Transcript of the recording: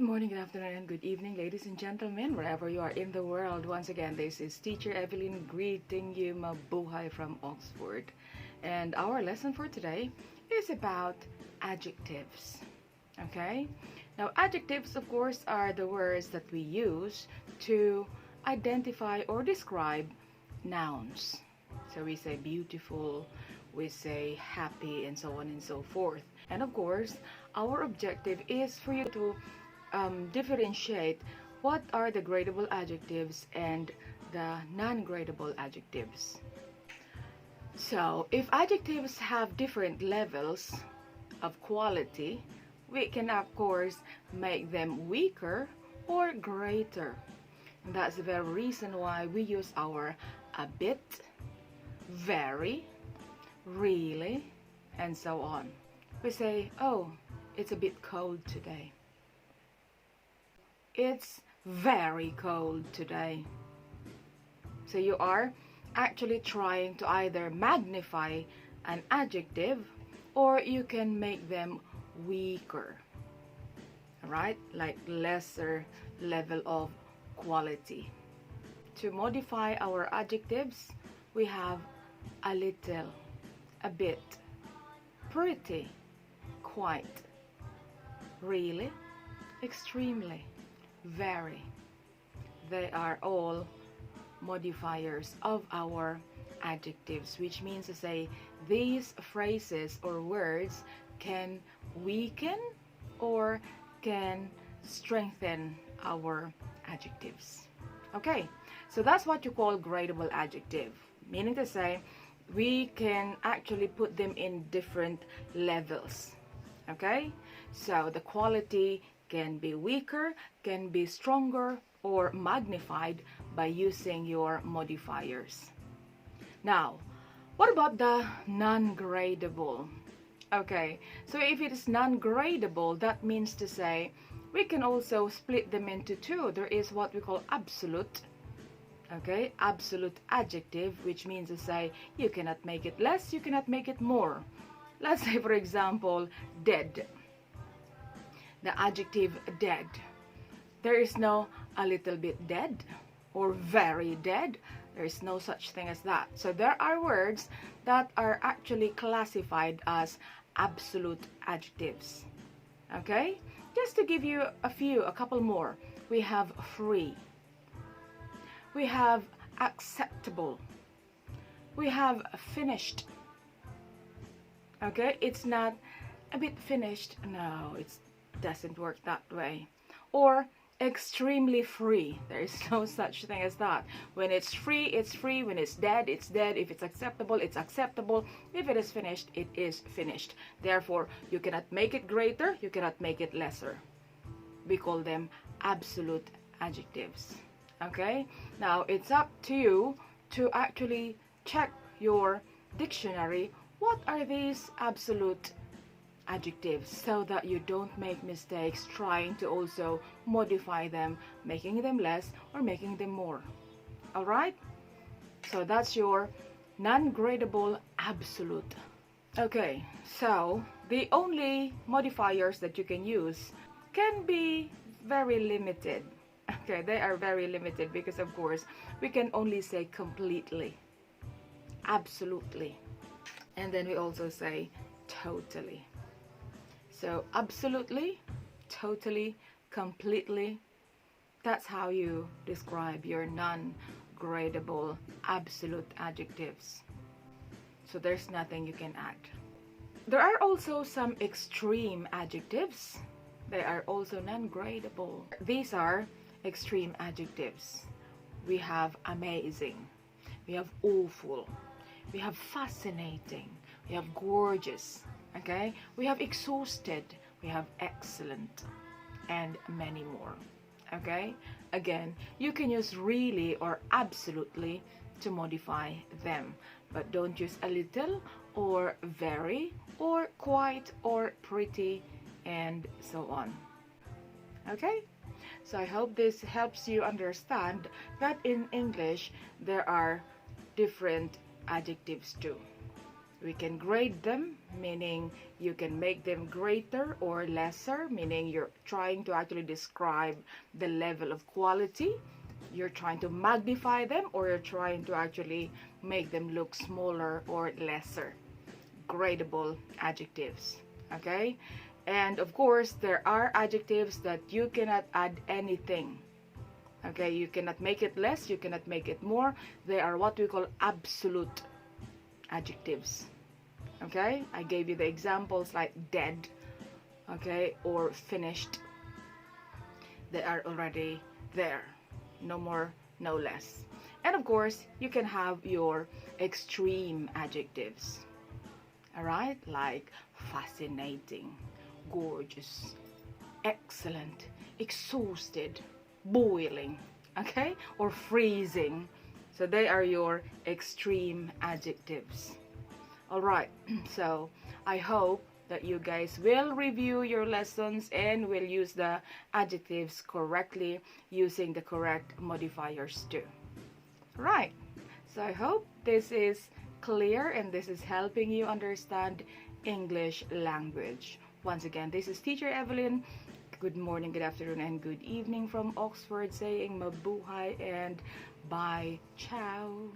Good morning, good afternoon, and good evening, ladies and gentlemen, wherever you are in the world. Once again, this is Teacher Evelyn greeting you, mabuhay from Oxford. And our lesson for today is about adjectives. Okay? Now, adjectives, of course, are the words that we use to identify or describe nouns. So we say beautiful, we say happy, and so on and so forth. And of course, our objective is for you to differentiate what are the gradable adjectives and the non-gradable adjectives. So, if adjectives have different levels of quality, we can of course make them weaker or greater. And that's the very reason why we use our a bit, very, really, and so on. We say, oh, it's a bit cold today. It's very cold today. So you are actually trying to either magnify an adjective or you can make them weaker. Alright? Like lesser level of quality. To modify our adjectives, we have a little, a bit, pretty, quite, really, extremely, very. They are all modifiers of our adjectives, which means to say these phrases or words can weaken or can strengthen our adjectives. Okay, so that's what you call gradable adjective, meaning to say we can actually put them in different levels. Okay, so the quality can be weaker, can be stronger, or magnified by using your modifiers. Now, what about the non-gradable? Okay, so if it is non-gradable, that means to say we can also split them into two. There is what we call absolute, okay, absolute adjective, which means to say you cannot make it less, you cannot make it more. Let's say, for example, dead. The adjective dead. There is no a little bit dead or very dead. There is no such thing as that. So there are words that are actually classified as absolute adjectives. Okay? Just to give you a couple more. We have free. We have acceptable. We have finished. Okay? It's not a bit finished. No, it doesn't work that way. Or extremely free. There is no such thing as that. When it's free, it's free. When it's dead, it's dead. If it's acceptable, it's acceptable. If it is finished, it is finished. Therefore, you cannot make it greater, you cannot make it lesser. We call them absolute adjectives. Okay? Now, it's up to you to actually check your dictionary. What are these absolute adjectives, so that you don't make mistakes trying to also modify them, making them less or making them more. Alright? So that's your non-gradable absolute. Okay, so the only modifiers that you can use can be very limited. Okay, they are very limited because of course we can only say completely, absolutely, and then we also say totally. So absolutely, totally, completely, that's how you describe your non-gradable absolute adjectives. So there's nothing you can add. There are also some extreme adjectives. They are also non-gradable. These are extreme adjectives. We have amazing, we have awful, we have fascinating, we have gorgeous. Okay, we have exhausted, we have excellent, and many more. Okay, again, you can use really or absolutely to modify them, but don't use a little or very or quite or pretty and so on. Okay, so I hope this helps you understand that in English there are different adjectives too. We can grade them, meaning you can make them greater or lesser, meaning you're trying to actually describe the level of quality. You're trying to magnify them, or you're trying to actually make them look smaller or lesser. Gradable adjectives. Okay? And of course, there are adjectives that you cannot add anything. Okay? You cannot make it less, you cannot make it more. They are what we call absolute adjectives. Okay, I gave you the examples like dead, okay, or finished. They are already there, no more, no less. And of course, you can have your extreme adjectives, all right, like fascinating, gorgeous, excellent, exhausted, boiling, okay, or freezing. So they are your extreme adjectives. All right, so I hope that you guys will review your lessons and will use the adjectives correctly using the correct modifiers too. Right, so I hope this is clear and this is helping you understand English language. Once again, this is Teacher Evelyn. Good morning, good afternoon, and good evening from Oxford, saying mabuhay and bye. Ciao.